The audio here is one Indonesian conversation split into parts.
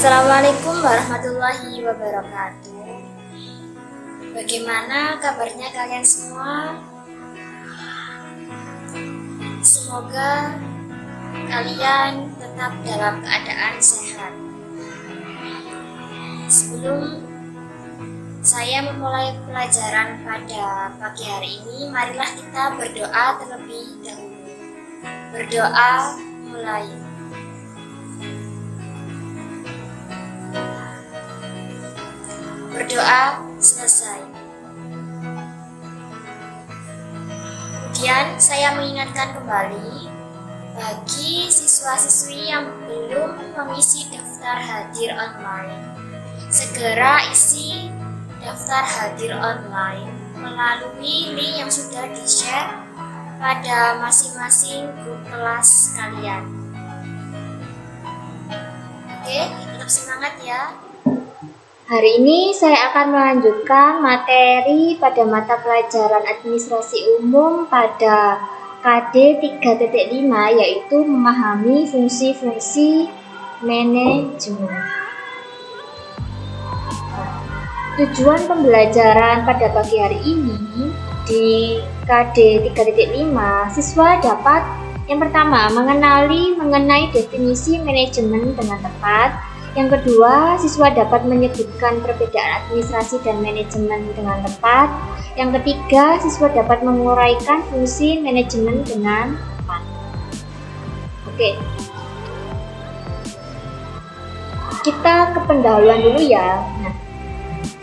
Assalamualaikum warahmatullahi wabarakatuh. Bagaimana kabarnya kalian semua? Semoga kalian tetap dalam keadaan sehat. Sebelum saya memulai pelajaran pada pagi hari ini, marilah kita berdoa terlebih dahulu. Berdoa mulai. Berdoa selesai. Kemudian saya mengingatkan kembali bagi siswa-siswi yang belum mengisi daftar hadir online, segera isi daftar hadir online melalui link yang sudah di-share pada masing-masing grup kelas kalian. Oke, tetap semangat ya. Hari ini saya akan melanjutkan materi pada mata pelajaran administrasi umum pada KD 3.5, yaitu memahami fungsi-fungsi manajemen. Tujuan pembelajaran pada pagi hari ini di KD 3.5, siswa dapat yang pertama mengenai definisi manajemen dengan tepat. Yang kedua, siswa dapat menyebutkan perbedaan administrasi dan manajemen dengan tepat. Yang ketiga, siswa dapat menguraikan fungsi manajemen dengan tepat. Oke. Kita ke pendahuluan dulu ya. Nah,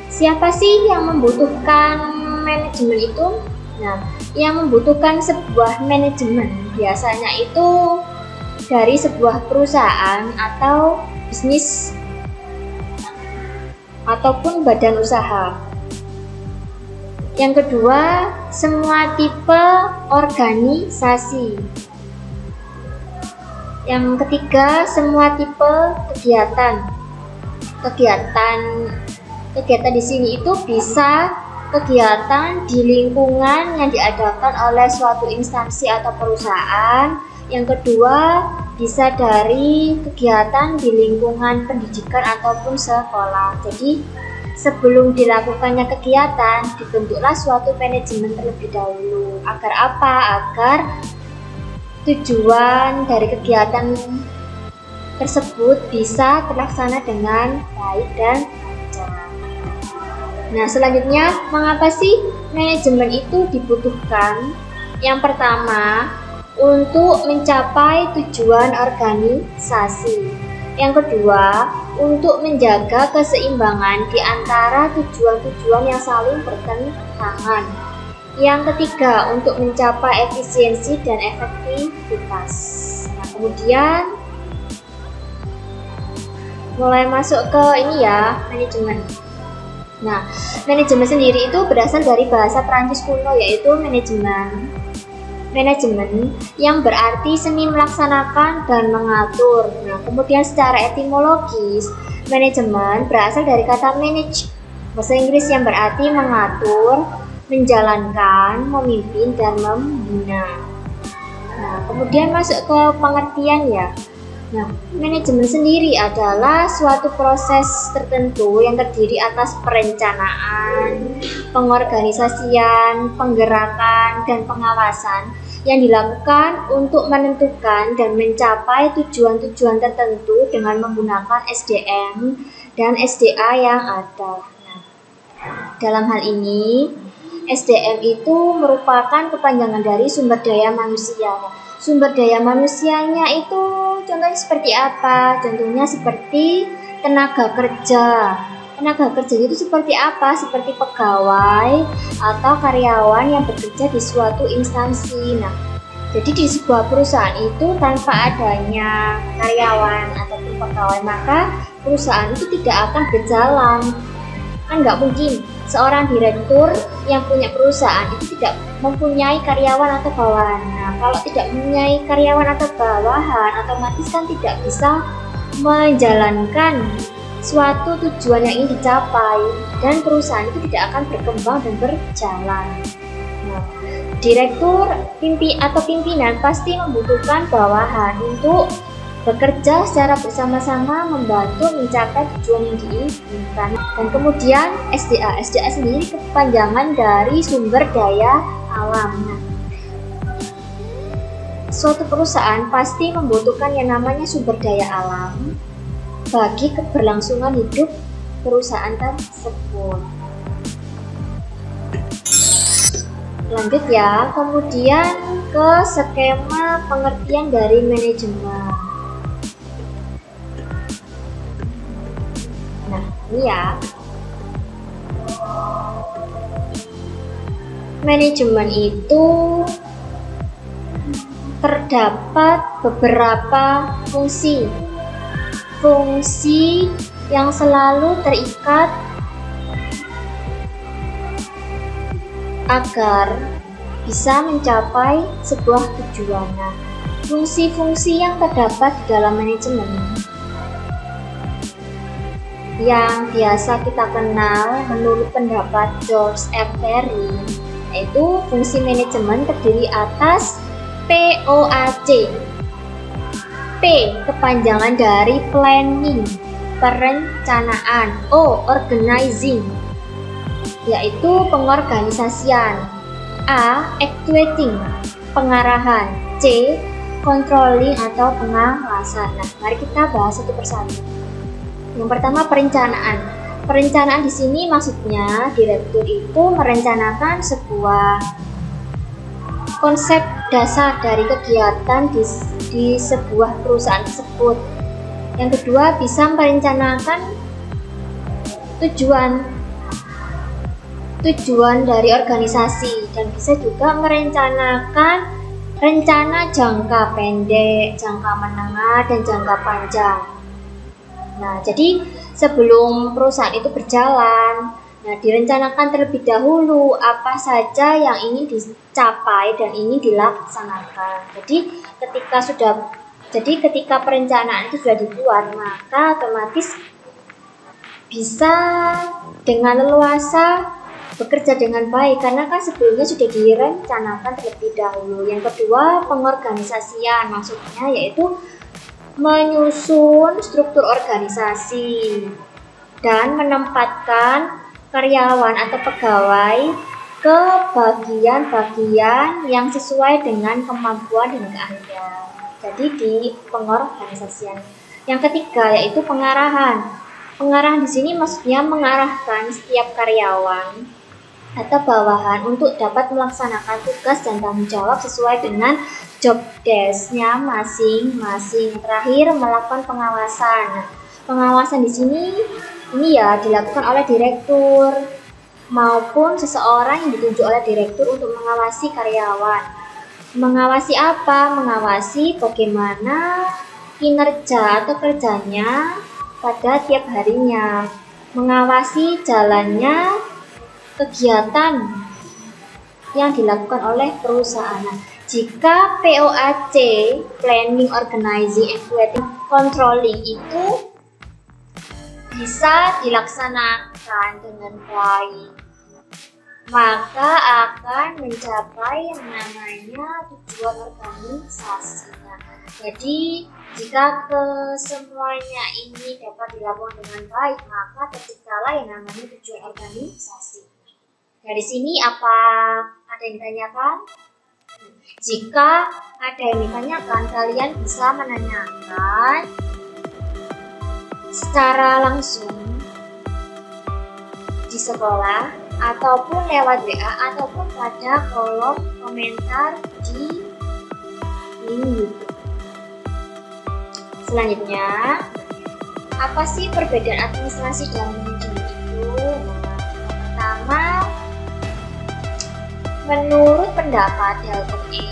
siapa sih yang membutuhkan manajemen itu? Nah, yang membutuhkan sebuah manajemen biasanya itu dari sebuah perusahaan atau bisnis ataupun badan usaha. Yang kedua, semua tipe organisasi. Yang ketiga, semua tipe kegiatan. Kegiatan di sini itu bisa kegiatan di lingkungan yang diadakan oleh suatu instansi atau perusahaan. Yang kedua, bisa dari kegiatan di lingkungan pendidikan ataupun sekolah. Jadi, sebelum dilakukannya kegiatan, dibentuklah suatu manajemen terlebih dahulu. Agar apa? Agar tujuan dari kegiatan tersebut bisa terlaksana dengan baik dan lancar. Nah, selanjutnya, mengapa sih manajemen itu dibutuhkan? Yang pertama, untuk mencapai tujuan organisasi. Yang kedua, untuk menjaga keseimbangan di antara tujuan-tujuan yang saling bertentangan. Yang ketiga, untuk mencapai efisiensi dan efektivitas. Nah, kemudian mulai masuk ke ini ya, manajemen. Nah, manajemen sendiri itu berasal dari bahasa Prancis kuno, yaitu manajemen yang berarti seni melaksanakan dan mengatur. Nah, kemudian secara etimologis, manajemen berasal dari kata manage, bahasa Inggris, yang berarti mengatur, menjalankan, memimpin, dan membina. Nah, kemudian masuk ke pengertian ya. Nah, manajemen sendiri adalah suatu proses tertentu yang terdiri atas perencanaan, pengorganisasian, penggerakan, dan pengawasan yang dilakukan untuk menentukan dan mencapai tujuan-tujuan tertentu dengan menggunakan SDM dan SDA yang ada. Nah, dalam hal ini, SDM itu merupakan kepanjangan dari sumber daya manusia. Sumber daya manusianya itu contohnya seperti apa? Contohnya seperti tenaga kerja. Tenaga kerja itu seperti apa? Seperti pegawai atau karyawan yang bekerja di suatu instansi. Nah, jadi di sebuah perusahaan itu tanpa adanya karyawan ataupun pegawai, maka perusahaan itu tidak akan berjalan. Kan nggak mungkin seorang direktur yang punya perusahaan itu tidak mempunyai karyawan atau bawahan. Nah, kalau tidak mempunyai karyawan atau bawahan, otomatis kan tidak bisa menjalankan suatu tujuan yang ingin dicapai, dan perusahaan itu tidak akan berkembang dan berjalan. Nah, direktur atau pimpinan pasti membutuhkan bawahan untuk bekerja secara bersama-sama membantu mencapai tujuan yang diinginkan. Dan kemudian SDA sendiri kepanjangan dari sumber daya alam. Suatu perusahaan pasti membutuhkan yang namanya sumber daya alam bagi keberlangsungan hidup perusahaan tersebut. Lanjut ya, kemudian ke skema pengertian dari manajemen. Nah, ini ya. Manajemen itu terdapat beberapa fungsi yang selalu terikat agar bisa mencapai sebuah tujuan. Nah, fungsi-fungsi yang terdapat di dalam manajemen yang biasa kita kenal menurut pendapat George F. Perry, yaitu fungsi manajemen terdiri atas POAC. P, kepanjangan dari planning, perencanaan. O, organizing, yaitu pengorganisasian. A, actuating, pengarahan. C, controlling atau pengawasan. Nah, mari kita bahas satu persatu. Yang pertama, perencanaan. Perencanaan di sini maksudnya direktur itu merencanakan sebuah konsep dasar dari kegiatan di sebuah perusahaan tersebut. Yang kedua, bisa merencanakan tujuan dari organisasi dan bisa juga merencanakan rencana jangka pendek, jangka menengah, dan jangka panjang. Nah, jadi sebelum perusahaan itu berjalan, direncanakan terlebih dahulu apa saja yang ingin dicapai dan ingin dilaksanakan. Jadi ketika perencanaan itu sudah dibuat, maka otomatis bisa dengan leluasa bekerja dengan baik karena kan sebelumnya sudah direncanakan terlebih dahulu. Yang kedua, pengorganisasian, maksudnya yaitu menyusun struktur organisasi dan menempatkan karyawan atau pegawai ke bagian-bagian yang sesuai dengan kemampuan dan keahlian. Jadi di pengorganisasian. Yang ketiga yaitu pengarahan. Pengarahan di sini maksudnya mengarahkan setiap karyawan atau bawahan untuk dapat melaksanakan tugas dan tanggung jawab sesuai dengan job desk-nya masing-masing. Terakhir, melakukan pengawasan. Pengawasan di sini dilakukan oleh direktur maupun seseorang yang ditunjuk oleh direktur untuk mengawasi karyawan. Mengawasi apa? Mengawasi bagaimana kinerja atau kerjanya pada tiap harinya. Mengawasi jalannya kegiatan yang dilakukan oleh perusahaan. Jika POAC, planning, organizing, and controlling itu bisa dilaksanakan dengan baik, maka akan mencapai yang namanya tujuan organisasi. Jadi jika kesemuanya ini dapat dilakukan dengan baik, maka terciptalah yang namanya tujuan organisasi. Dari sini apa ada yang ditanyakan? Jika ada yang ditanyakan, kalian bisa menanyakan secara langsung di sekolah ataupun lewat WA ataupun pada kolom komentar di link YouTube. Selanjutnya, apa sih perbedaan administrasi dan manajemen itu? Pertama, menurut pendapat Dalton E.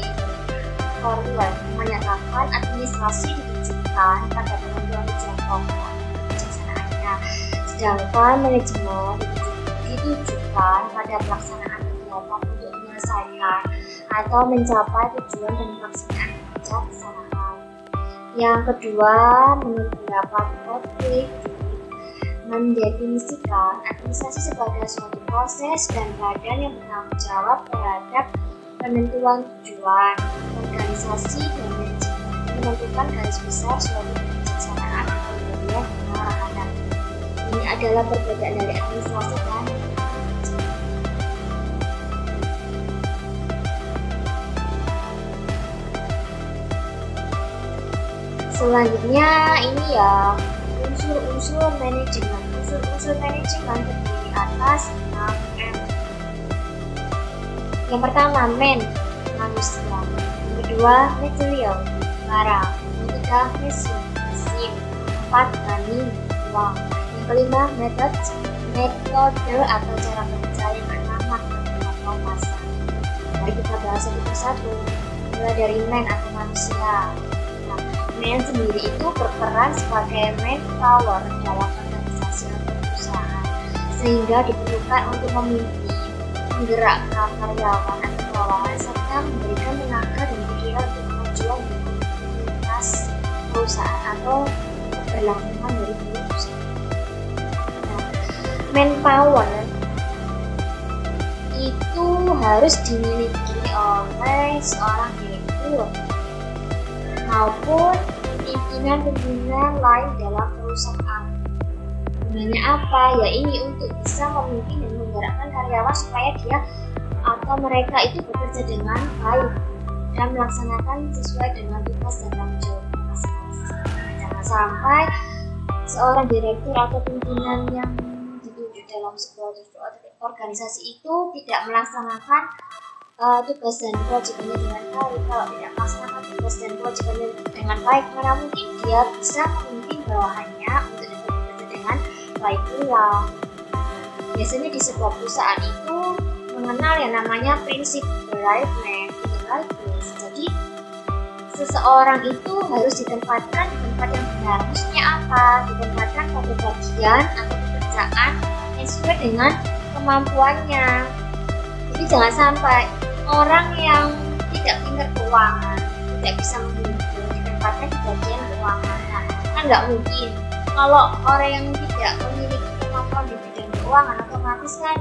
Cornwell menyatakan administrasi ditujukan pada penentuan tujuan pokok kebijaksanaannya, sedangkan manajemen ditujukan pada pelaksanaan kegiatan untuk menyelesaikan atau mencapai tujuan dan pelaksanaan kebijaksanaan. Yang kedua, menurut pendapat Patrick mendefinisikan administrasi sebagai suatu proses dan badan yang bertanggung jawab terhadap penentuan tujuan, organisasi, dan manajemen menentukan garis besar suatu kebijaksanaan atau pemberian arahan. Ini adalah perbedaan dari administrasi dan selanjutnya ini ya unsur-unsur manajemen. Unsur-unsur manajemen terdiri atas 6M. Yang pertama manusia, yang kedua material, barang, yang ketiga mesin, 4 uang, yang kelima metode atau cara kerja, yang keenam market atau pasar. Mari kita bahas satu persatu. Mulai dari atau manusia. Man sendiri itu berperan sebagai manpower dalam organisasi atau perusahaan, sehingga diperlukan untuk memimpin, menggerakkan karyawan atau bawahan, serta memberikan tenaga dan pikiran untuk kemajuan dan produktivitas perusahaan atau keberlangsungan dari perusahaan. Manpower itu harus dimiliki oleh seorang direktur maupun pimpinan-pimpinan lain dalam perusahaan. Gunanya apa? Ya ini untuk bisa memimpin dan menggerakkan karyawan supaya dia atau mereka itu bekerja dengan baik dan melaksanakan sesuai dengan tugas dan tanggung jawab masing-masing. Jangan sampai seorang direktur atau pimpinan yang ditunjuk dalam sebuah organisasi itu tidak melaksanakan tugas dan kewajibannya dengan baik. Kalau tidak melaksanakan tugas dan kewajibannya dengan baik, mana mungkin dia bisa memimpin bawahannya untuk dapat bekerja dengan baik pula. Biasanya di sebuah perusahaan itu mengenal yang namanya prinsip the right man in the right place. Jadi seseorang itu harus ditempatkan di tempat yang benar. Maksudnya apa? Ditempatkan pada bagian atau pekerjaan yang sesuai dengan kemampuannya. Jadi jangan sampai orang yang tidak pintar keuangan, tidak bisa menghitung, ditempatkan di bagian keuangan. Nah, kan nggak mungkin. Kalau orang yang tidak memiliki kemampuan di bidang keuangan, otomatis kan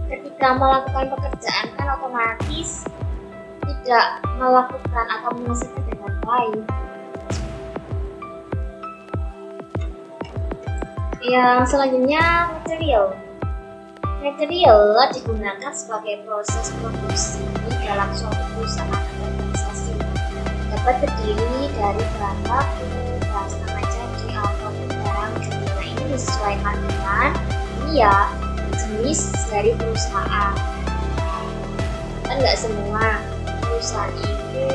ketika melakukan pekerjaan kan otomatis tidak melakukan atau menyelesaikan dengan baik. Yang selanjutnya material digunakan sebagai proses produksi dalam suatu perusahaan atau organisasi. Dapat terdiri dari bahan baku, bahan setengah jadi, ataupun barang jadi. Nah, ini disesuaikan dengan jenis dari perusahaan. Kan nggak semua perusahaan itu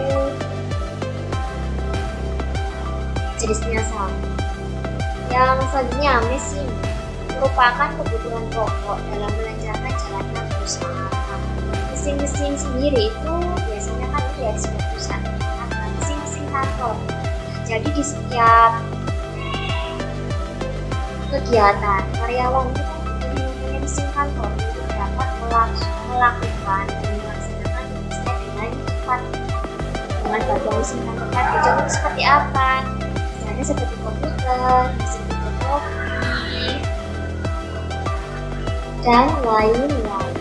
jenisnya sama. Yang selanjutnya mesin merupakan kebutuhan pokok dalam melancarkan jalannya perusahaan. Mesin-mesin sendiri itu biasanya kan dari sebuah perusahaan, mesin-mesin kantor. Jadi di setiap kegiatan karyawan itu kan mempunyai mesin kantor untuk dapat melakukan dan melaksanakan tugasnya dengan cepat. Dengan bantuan mesin kantor tadi, contohnya seperti apa? Misalnya seperti komputer, mesin fotokopi, dan lain-lain.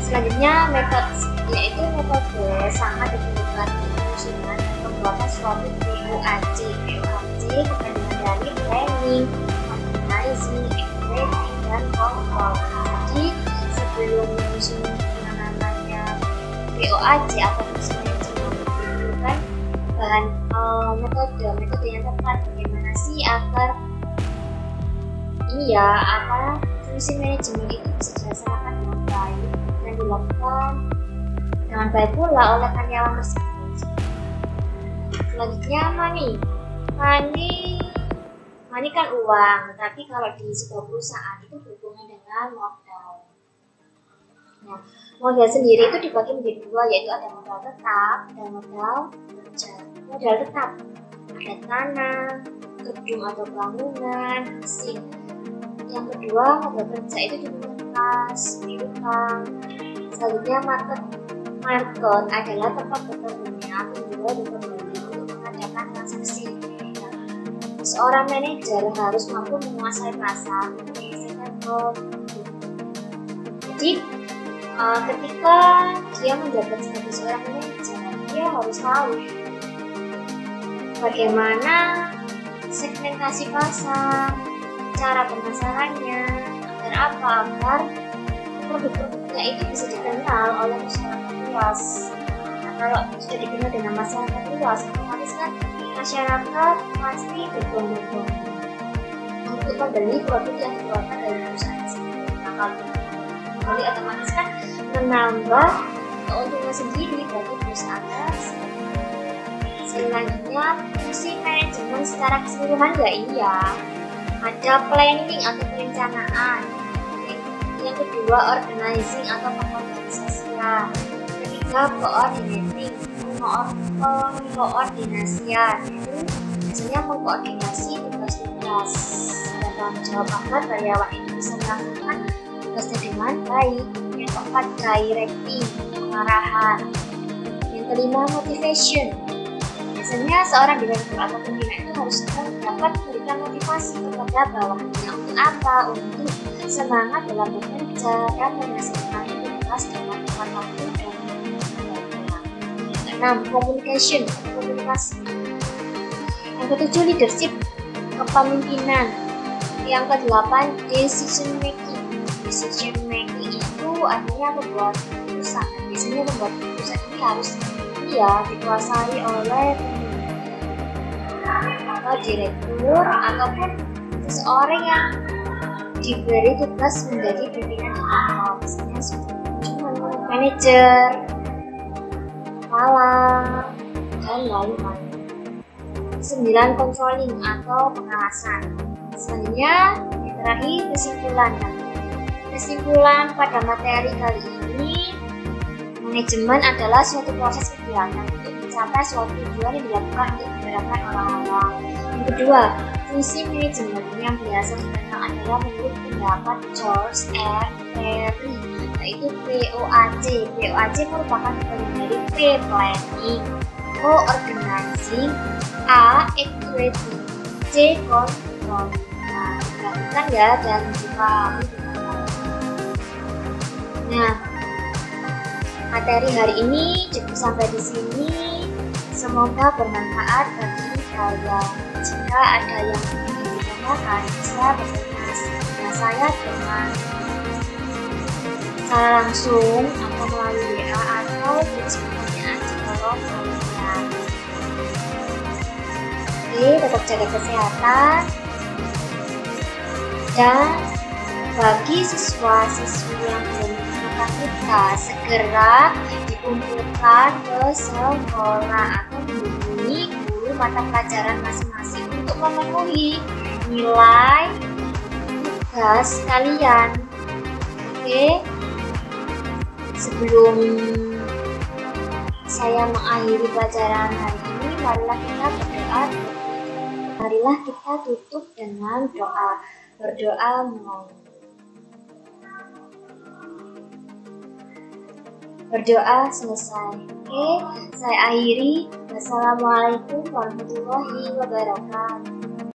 Selanjutnya metode, yaitu metode sangat diperlukan untuk penyusunan dan pembuatan suatu POAC. POAC kepentingan dari planning, organizing, evaluating, dan control. Jadi sebelum menyusun yang namanya POAC atau proses manajemen diperlukan bahan metode yang tepat. Bagaimana sih agar fungsi manajemen itu bisa dilaksanakan dengan baik dan dilakukan dengan baik pula oleh karyawan tersebut. Selanjutnya money kan uang, tapi kalau di sebuah perusahaan itu berhubungan dengan modal. Nah, modal sendiri itu dibagi menjadi dua, yaitu ada modal tetap dan modal kerja. Modal tetap ada tanah, gedung atau bangunan, mesin. Yang kedua, modal kerja itu dimintas, piutang. Selanjutnya market adalah tempat bertemunya penjual dan pembeli untuk mengadakan transaksi. Seorang manajer harus mampu menguasai pasar untuk menyelesaikan produk. Jadi, ketika dia menjabat sebagai seorang manajer, dia harus tahu bagaimana segmentasi pasar, cara pemasarannya, agar produk-produknya itu bisa dikenal oleh masyarakat luas. Nah, kalau sudah dikenal dengan masyarakat luas, otomatis kan masyarakat pasti berbondong-bondong untuk membeli produk yang dikeluarkan dari perusahaan tersebut. Nah, kalau membeli otomatis kan menambah keuntungan sendiri bagi perusahaan tersebut. Selanjutnya, fungsi manajemen secara keseluruhan ya iya. Ada planning atau perencanaan. Yang kedua, organizing atau pengorganisasian. Ketiga, coordinating, pengkoordinasian. Itu biasanya mengkoordinasi tugas-tugas dan tanggung jawab agar karyawan itu bisa melakukan tugasnya dengan baik. Yang keempat, directing, pengarahan. Yang kelima, motivation. Biasanya seorang direktur atau pembina itu harus dapat memberikan motivasi kepada bawahannya untuk apa? Untuk semangat dalam bekerja dan menyelesaikan tugas dengan tepat waktu dan benar. Yang keenam, communication, komunikasi. Yang ketujuh, leadership, kepemimpinan. Yang kedelapan, decision making. Decision making itu artinya membuat keputusan. Biasanya membuat keputusan ini harus dikuasai oleh atau direktur ataupun seseorang yang diberi tugas menjadi pimpinan di kantor, misalnya manajer, kepala, dan lain-lain. 9, controlling atau pengawasan. Selanjutnya, yang terakhir, kesimpulan. Kesimpulan pada materi kali ini, manajemen adalah suatu proses kegiatan untuk mencapai suatu tujuan yang dilakukan untuk memudahkan orang-orang. Yang kedua, fungsi manajemen yang biasa dikenal adalah menurut pendapat George R. Perry, yaitu POAC. POAC merupakan bagian dari P, planning, O, organizing, A, equity, C, control. Nah, perhatikan ya dan dipahami dengan baik. Nah, materi hari ini cukup sampai di sini. Semoga bermanfaat bagi kalian. Jika ada yang ingin ditanyakan, bisa berkomunikasi dengan saya dengan secara langsung atau melalui WA atau tulis pertanyaan di kolom komentar. Oke, tetap jaga kesehatan. Dan bagi siswa-siswi yang belum menemukan kita, segera dikumpulkan ke sekolah atau menghubungi guru mata pelajaran masing-masing untuk memenuhi nilai tugas kalian. Oke, sebelum saya mengakhiri pelajaran hari ini, marilah kita berdoa. Marilah kita tutup dengan doa. Berdoa mulai. Berdoa selesai. Oke, saya akhiri. Wassalamualaikum warahmatullahi wabarakatuh.